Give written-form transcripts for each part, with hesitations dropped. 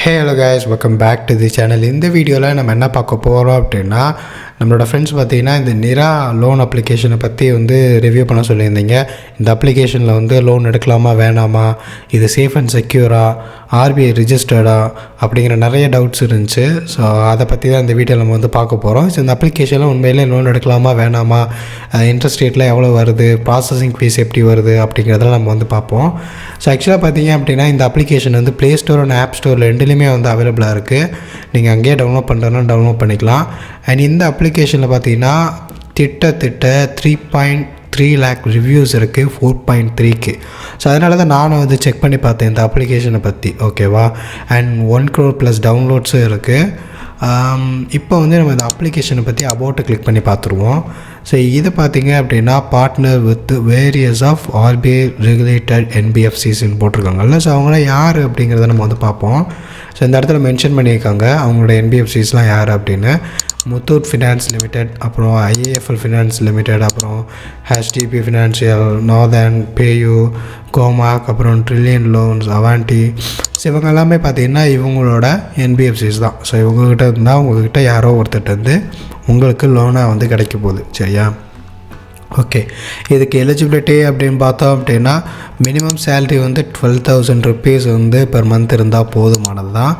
Hello guys, welcome back to the channel. இந்த வீடியோவில் நம்ம என்ன பார்க்க போகிறோம் அப்படின்னா, நம்மளோட ஃப்ரெண்ட்ஸ் பார்த்திங்கன்னா இந்த நிரா லோன் அப்ளிகேஷனை பற்றி ரிவ்யூ பண்ண சொல்லியிருந்தீங்க. இந்த அப்ளிகேஷனில் லோன் எடுக்கலாமா வேணாமா, இது சேஃப் அண்ட் செக்யூரா, ஆர்பிஐ ரிஜிஸ்டர்டா அப்படிங்கிற நிறைய டவுட்ஸ் இருந்துச்சு. ஸோ அதை பற்றி தான் இந்த வீடியோவில் நம்ம பார்க்க போகிறோம். ஸோ இந்த அப்ளிகேஷனில் உண்மையிலே லோன் எடுக்கலாமா வேணாமா, இன்ட்ரெஸ்ட் ரேட்டில் எவ்வளோ வருது, ப்ராசஸிங் ஃபீஸ் எப்படி வருது அப்படிங்கிறதெல்லாம் நம்ம பார்ப்போம். ஸோ ஆக்சுவலாக பார்த்தீங்க அப்படின்னா இந்த application play store and app store ரெண்டுலேயுமே அவைலபிளாக இருக்குது. நீங்கள் அங்கேயே டவுன்லோட் பண்ணுறதுனா டவுன்லோட் பண்ணிக்கலாம். அண்ட் இந்த அப்ளிகேஷனில் பார்த்தீங்கன்னா திட்டத்திட்ட 3.3 lakh ரிவ்யூஸ் இருக்குது 4.3K. ஸோ அதனால தான் நானும் செக் பண்ணி பார்த்தேன் இந்த அப்ளிகேஷனை பற்றி. ஓகேவா? அண்ட் 1 crore + டவுன்லோட்ஸும் இருக்குது. இப்போ நம்ம இந்த அப்ளிகேஷனை பற்றி அபவுட்டை கிளிக் பண்ணி பார்த்துருவோம். ஸோ இது பார்த்திங்க அப்படின்னா partner with various of RBI regulated என்பிஎஃப்சிஸ்ன்னு போட்டிருக்காங்கல்ல. ஸோ அவங்களாம் யார் அப்படிங்கிறத நம்ம பார்ப்போம். ஸோ இந்த இடத்துல மென்ஷன் பண்ணியிருக்காங்க அவங்களோட என்பிஎஃப்சிஸ்லாம் யார் அப்படின்னு. முத்தூட் ஃபினான்ஸ் லிமிடெட், அப்புறம் ஐஏஎஃப்எல் ஃபினான்ஸ் லிமிடெட், அப்புறம் ஹெச்டிபி ஃபினான்ஷியல், நார்தர்ன், பேயூ, கோமாக், அப்புறம் ட்ரில்லியன் லோன்ஸ், அவான்டி. ஸோ இவங்க எல்லாமே பார்த்திங்கன்னா இவங்களோட என்பிஎஃப்சிஸ் தான். ஸோ இவங்ககிட்ட இருந்தால் உங்கள்கிட்ட யாரோ ஒருத்தர் உங்களுக்கு லோனாக கிடைக்க போகுது. சரியா? ஓகே, இதுக்கு எலிஜிபிலிட்டி அப்படின்னு பார்த்தோம் அப்படின்னா minimum salary 12,000 rupees per month இருந்தால் போதுமானது தான்.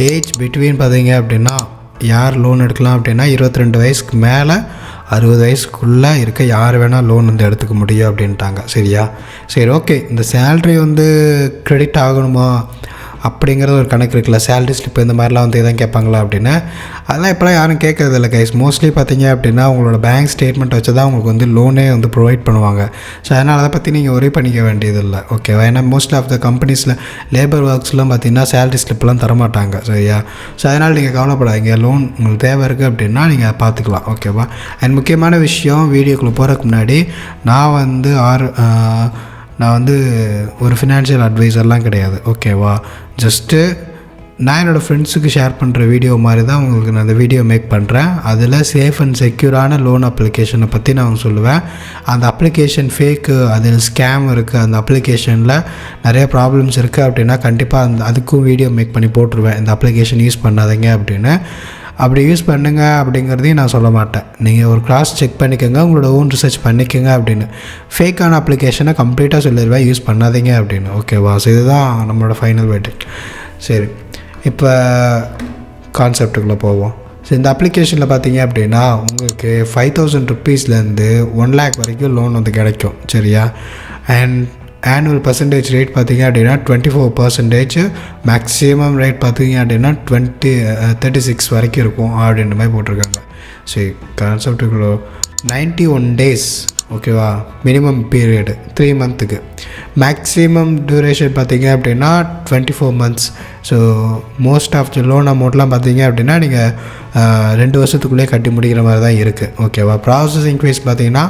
ஏஜ் பிட்வீன் பார்த்திங்க அப்படின்னா யார் லோன் எடுக்கலாம் அப்படின்னா 22 வயசுக்கு மேலே 60 வயசுக்குள்ளே இருக்க யார் வேணால் லோன் எடுத்துக்க முடியும் அப்படின்ட்டாங்க. சரியா? சரி, ஓகே. இந்த சேல்ரி க்ரெடிட் ஆகணுமா அப்படிங்கிறது ஒரு கணக்கு இருக்குல்ல. சேலரி ஸ்லிப் இந்த மாதிரிலாம் எதாவது கேட்பாங்களா அப்படின்னு. அதெல்லாம் இப்போலாம் யாரும் கேட்குறதில்ல கைஸ். மோஸ்ட்லி பார்த்தீங்க அப்படின்னா உங்களோட பேங்க் ஸ்டேட்மெண்ட் வச்சு தான் உங்களுக்கு லோனே ப்ரொவைட் பண்ணுவாங்க. ஸோ அதனால் அதை பற்றி நீங்கள் ஒரே பண்ணிக்க வேண்டியதில்லை. ஓகேவா? ஏன்னா மோஸ்ட் ஆஃப் த கம்பெனிஸில் லேபர் ஒர்க்ஸ்லாம் பார்த்தீங்கன்னா சேலரி ஸ்லிப்லாம் தரமாட்டாங்க. சரியா? ஸோ அதனால் நீங்கள் கவலைப்படாதீங்க. லோன் உங்களுக்கு தேவை இருக்குது அப்படின்னா நீங்கள் அதை பார்த்துக்கலாம். ஓகேவா? அண்ட் முக்கியமான விஷயம், வீடியோக்குள்ளே போகிறதுக்கு முன்னாடி நான் ஒரு ஃபினான்ஷியல் அட்வைசர்லாம் கிடையாது. ஓகேவா? ஜஸ்ட்டு நான் என்னோடய ஃப்ரெண்ட்ஸுக்கு ஷேர் பண்ணுற வீடியோ மாதிரி தான் உங்களுக்கு நான் அந்த வீடியோ மேக் பண்ணுறேன். அதில் சேஃப் அண்ட் செக்யூரான லோன் அப்ளிகேஷனை பற்றி நான் சொல்லுவேன். அந்த அப்ளிகேஷன் ஃபேக்கு, அதில் ஸ்கேம் இருக்குது, அந்த அப்ளிகேஷனில் நிறைய ப்ராப்ளம்ஸ் இருக்குது அப்படின்னா கண்டிப்பாக அதுக்கும் வீடியோ மேக் பண்ணி போட்டுருவேன். இந்த அப்ளிகேஷன் யூஸ் பண்ணாதீங்க அப்படின்னு. அப்படி யூஸ் பண்ணுங்க அப்படிங்கிறதையும் நான் சொல்ல மாட்டேன். நீங்கள் ஒரு கிராஸ் செக் பண்ணிக்கோங்க, உங்களோட ஓன் ரிசர்ச் பண்ணிக்கோங்க அப்படின்னு. ஃபேக்கான அப்ளிகேஷனை கம்ப்ளீட்டாக சொல்லிடுவேன், யூஸ் பண்ணாதீங்க அப்படின்னு. ஓகேவா? ஸோ இதுதான் நம்மளோட ஃபைனல் வெர்டிக்ட். சரி, இப்போ கான்செப்டுக்குள்ளே போவோம். ஸோ இந்த அப்ளிகேஷனில் பார்த்தீங்க அப்படின்னா உங்களுக்கு 5,000 rupeesலேருந்து 1 lakh வரைக்கும் லோன் கிடைக்கும். சரியா? அண்ட் ஆனுவல் பர்சன்டேஜ் ரேட் பார்த்திங்க அப்படின்னா 24%, மேக்ஸிமம் ரேட் பார்த்திங்க அப்படின்னா 36 வரைக்கும் இருக்கும் அப்படின்ற மாதிரி போட்டிருக்காங்க. சரி, கான்செப்டுக்குள்ளே 91 days. ஓகேவா? Minimum period 3 months. Maximum duration பார்த்திங்க அப்படின்னா 24 months. So most of the loan அமௌண்ட்லாம் பார்த்திங்க அப்படின்னா நீங்கள் 2 வருஷத்துக்குள்ளே கட்டி முடிக்கிற மாதிரி தான் இருக்குது. ஓகேவா? ப்ராசஸிங் ஃபீஸ் பார்த்திங்கன்னா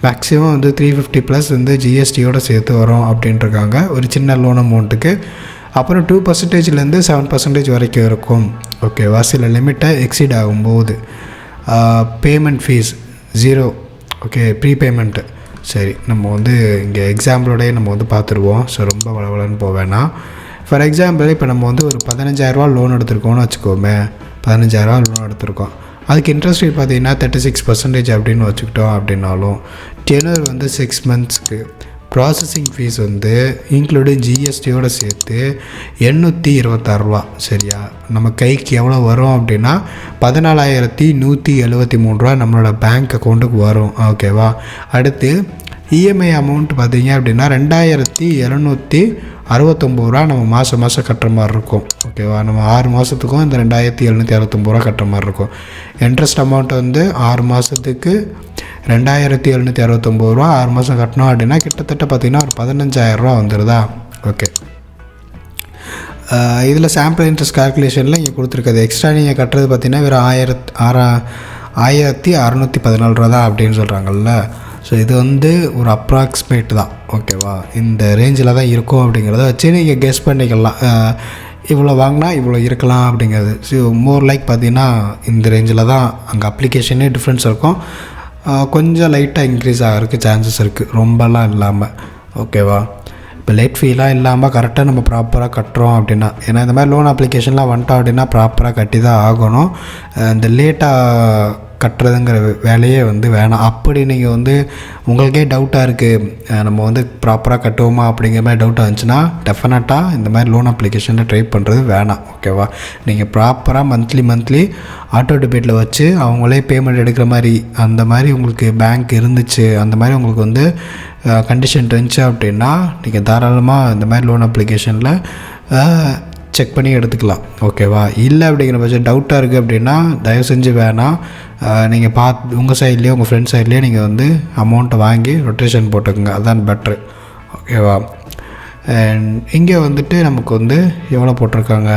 மேக்ஸிமம் 350+ ஜிஎஸ்டியோடு சேர்த்து வரும் அப்படின்ட்டுருக்காங்க ஒரு சின்ன லோன் அமௌண்ட்டுக்கு. அப்புறம் 2%லேருந்து 7% வரைக்கும் இருக்கும். ஓகேவா? சில லிமிட்டை எக்ஸீட் ஆகும்போது. Payment fees 0. ஓகே, ப்ரீபேமெண்ட்டு. சரி, நம்ம இங்கே எக்ஸாம்பிளோடய நம்ம பார்த்துருவோம். ஸோ ரொம்ப வளவலன்னு போவேன்னா, ஃபார் எக்ஸாம்பிள் இப்போ நம்ம ஒரு 15,000 லோன் எடுத்துருக்கோம்னு வச்சுக்கோமே. 15,000 லோன் எடுத்திருக்கோம். அதுக்கு இன்ட்ரெஸ்ட் ரேட் பார்த்திங்கன்னா 36% அப்படின்னு வச்சுக்கிட்டோம் அப்படின்னாலும் tenure 6 months. Processing fees including ஜிஎஸ்டியோடு சேர்த்து 826 ரூபா. சரியா? நம்ம கைக்கு எவ்வளோ வரும் அப்படின்னா 14,173 ரூபா நம்மளோட பேங்க் அக்கௌண்ட்டுக்கு வரும். ஓகேவா? அடுத்து இஎம்ஐ அமௌண்ட் பார்த்திங்க அப்படின்னா 2,769 ரூபா நம்ம மாதம் கட்டுற மாதிரி இருக்கும். ஓகேவா? நம்ம 6 மாதத்துக்கும் இந்த 2,769 ரூபா கட்டுற மாதிரி இருக்கும். இன்ட்ரெஸ்ட் அமௌண்ட் 6 மாதத்துக்கு 2,769 ரூபா 6 மாதம் கட்டணும் அப்படின்னா கிட்டத்தட்ட பார்த்திங்கன்னா ஒரு 15,000 ரூபா வந்துடுதா? ஓகே, இதில் சாம்பிள் இன்ட்ரெஸ்ட் கால்குலேஷனில் இங்கே கொடுத்துருக்குது. எக்ஸ்ட்ரா நீங்கள் கட்டுறது பார்த்திங்கன்னா வெறும் 1,614 ரூபா தான் அப்படின்னு சொல்கிறாங்கல்ல. ஸோ இது ஒரு அப்ராக்சிமேட் தான். ஓகேவா? இந்த ரேஞ்சில் தான் இருக்கும் அப்படிங்கிறத வச்சு நீங்கள் கெஸ் பண்ணிக்கலாம். இவ்வளோ வாங்கினா இவ்வளோ இருக்கலாம் அப்படிங்கிறது. ஸோ மோர் லைக் பார்த்திங்கன்னா இந்த ரேஞ்சில் தான் அங்கே அப்ளிகேஷனே டிஃப்ரென்ஸ் இருக்கும். கொஞ்சம் லைட்டாக இன்க்ரீஸ் ஆகிறதுக்கு சான்சஸ் இருக்குது, ரொம்பலாம் இல்லாமல். ஓகேவா? இப்போ லேட் ஃபீலாம் இல்லாமல் கரெக்டாக நம்ம ப்ராப்பராக கட்டுறோம் அப்படின்னா, ஏன்னா இந்த மாதிரி லோன் அப்ளிகேஷன்லாம் வந்துட்டோம் அப்படின்னா ப்ராப்பராக கட்டி தான் ஆகணும். இந்த லேட்டாக கட்டுறதுங்கிற வேலையே வந்து வேணாம். அப்படி நீங்கள் வந்து உங்களுக்கே டவுட்டாக இருக்குது நம்ம வந்து ப்ராப்பராக கட்டுவோமா அப்படிங்கிற மாதிரி டவுட்டாக இருந்துச்சுன்னா டெஃபினட்டாக இந்த மாதிரி லோன் அப்ளிகேஷனில் ட்ரை பண்ணுறது வேணாம். ஓகேவா? நீங்கள் ப்ராப்பராக மந்த்லி ஆட்டோ டெபிட்டில் வச்சு அவங்களே பேமெண்ட் எடுக்கிற மாதிரி அந்த மாதிரி உங்களுக்கு பேங்க் இருந்துச்சு, அந்த மாதிரி உங்களுக்கு வந்து கண்டிஷன் இருந்துச்சு அப்படின்னா நீங்கள் தாராளமாக இந்த மாதிரி லோன் அப்ளிகேஷனில் செக் பண்ணி எடுத்துக்கலாம். ஓகேவா? இல்லை அப்படிங்கிற பட்சம் டவுட்டாக இருக்குது அப்படின்னா தயவு செஞ்சு வேணாம். நீங்கள் உங்கள் சைட்லேயே உங்கள் ஃப்ரெண்ட் சைட்லேயே நீங்கள் வந்து அமௌண்ட்டை வாங்கி ரொட்டேஷன் போட்டுக்கோங்க, அதுதான் பெட்ரு. ஓகேவா? அண்ட் இங்கே வந்துட்டு நமக்கு வந்து எவ்வளோ போட்டிருக்காங்க,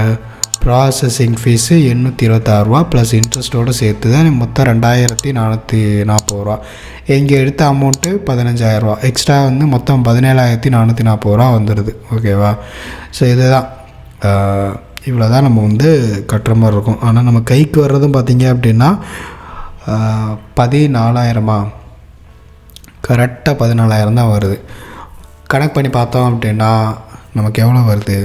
ப்ராசஸிங் ஃபீஸு 826 ரூபா ப்ளஸ் இன்ட்ரெஸ்ட்டோடு சேர்த்து தான் மொத்தம் 2440 ரூபா. இங்கே எடுத்த அமௌண்ட்டு 15,000 ரூபா, எக்ஸ்ட்ரா வந்து மொத்தம் 17,440 ரூபா வந்துடுது. ஓகேவா? ஸோ இதுதான் இவ்வளோ தான் நம்ம வந்து கட்டுற மாதிரி இருக்கும். ஆனால் நம்ம கைக்கு வர்றதும் பார்த்திங்க அப்படின்னா 14,000 கரெக்டாக 14,000 தான் வருது. கணக்கு பண்ணி பார்த்தோம் அப்படின்னா நமக்கு எவ்வளோ வருது,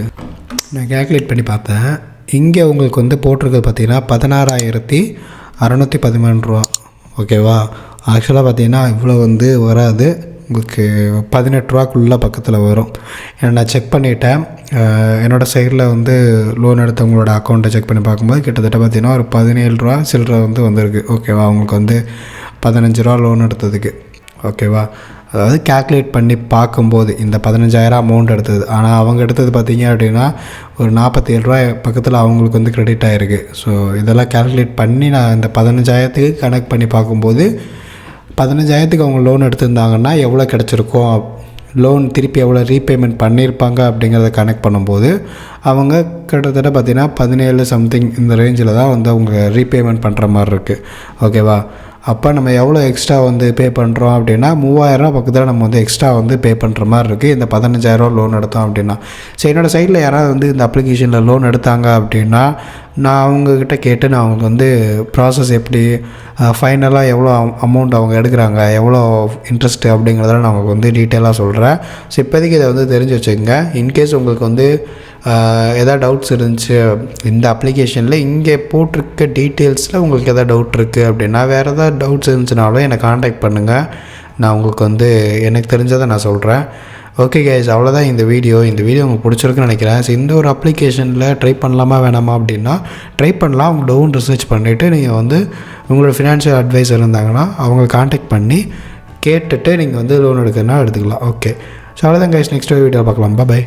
நான் கேல்குலேட் பண்ணி பார்த்தேன். இங்கே உங்களுக்கு வந்து போட்டிருக்கிறது பார்த்திங்கன்னா 16,613 ரூபா. ஓகேவா? ஆக்சுவலாக பார்த்திங்கன்னா இவ்வளோ வந்து வராது, உங்களுக்கு 18 ரூபாக்குள்ளே பக்கத்தில் வரும். ஏன்னா நான் செக் பண்ணிவிட்டேன், என்னோடய சைடில் வந்து லோன் எடுத்தவங்களோட அக்கௌண்ட்டை செக் பண்ணி பார்க்கும்போது கிட்டத்தட்ட பார்த்திங்கன்னா ஒரு 17 ரூபா சில்லரை வந்து வந்திருக்கு. ஓகேவா? அவங்களுக்கு வந்து 15 ரூபா லோன் எடுத்ததுக்கு. ஓகேவா? அதாவது கேல்குலேட் பண்ணி பார்க்கும்போது இந்த 15,000 அமௌண்ட் எடுத்தது. ஆனால் அவங்க எடுத்தது பார்த்திங்க அப்படின்னா ஒரு 47 ரூபா பக்கத்தில் அவங்களுக்கு வந்து க்ரெடிட் ஆகிருக்கு. ஸோ இதெல்லாம் கேல்குலேட் பண்ணி நான் இந்த 15,000த்துக்கு கனெக்ட் பண்ணி பார்க்கும்போது 15,000த்துக்கு அவங்க லோன் எடுத்திருந்தாங்கன்னா எவ்வளோ கிடச்சிருக்கோம், லோன் திருப்பி எவ்வளோ ரீபேமெண்ட் பண்ணியிருப்பாங்க அப்படிங்கிறத கனெக்ட் பண்ணும்போது அவங்க கிட்டத்தட்ட பார்த்திங்கன்னா 17 சம்திங் இந்த ரேஞ்சில் தான் வந்து அவங்க ரீபேமெண்ட் பண்ணுற மாதிரி இருக்குது. ஓகேவா? அப்போ நம்ம எவ்வளோ எக்ஸ்ட்ரா வந்து பே பண்ணுறோம் அப்படின்னா 3,000 ரூபா பக்கத்தில் நம்ம வந்து எக்ஸ்ட்ரா வந்து பே பண்ணுற மாதிரி இருக்குது இந்த 15,000 ரூபா லோன் எடுத்தோம் அப்படின்னா. ஸோ என்னோடய சைடில் யாராவது வந்து இந்த அப்ளிகேஷனில் லோன் எடுத்தாங்க அப்படின்னா நான் அவங்கக்கிட்ட கேட்டு நான் அவங்களுக்கு வந்து ப்ராசஸ் எப்படி ஃபைனலாக எவ்வளோ அமௌண்ட் அவங்க எடுக்கிறாங்க, எவ்வளோ இன்ட்ரெஸ்ட்டு அப்படிங்கிறதெல்லாம் நான் அவங்களுக்கு வந்து டீட்டெயிலாக சொல்கிறேன். ஸோ இப்போதைக்கு இதை வந்து தெரிஞ்சு வச்சுக்கோங்க. இன்கேஸ் உங்களுக்கு வந்து எதாவது டவுட்ஸ் இருந்துச்சு இந்த அப்ளிகேஷனில் இங்கே போட்டிருக்க டீட்டெயில்ஸில் உங்களுக்கு எதாவது டவுட் இருக்குது அப்படின்னா, வேறு எதாவது டவுட்ஸ் இருந்துச்சுனாலும் என்னை காண்டாக்ட் பண்ணுங்கள். நான் உங்களுக்கு வந்து எனக்கு தெரிஞ்சதை நான் சொல்கிறேன். ஓகே கைஸ், அவ்வளோதான் இந்த வீடியோ உங்களுக்கு பிடிச்சிருக்குன்னு நினைக்கிறேன். ஸோ இந்த ஒரு அப்ளிகேஷனில் ட்ரை பண்ணலாமா வேணாமா அப்படின்னா ட்ரை பண்ணலாம். அவங்க டவுன் ரிசர்ச் பண்ணிவிட்டு நீங்கள் வந்து உங்களோட ஃபினான்ஷியல் அட்வைசர் இருந்தாங்கன்னா அவங்களை காண்டாக்ட் பண்ணி கேட்டுட்டு நீங்கள் வந்து லோன் எடுக்கிறதுனா எடுத்துக்கலாம். ஓகே, ஸோ அவ்வளோதான் கைஸ், நெக்ஸ்ட் வீடியோ பார்க்கலாம். பாய்.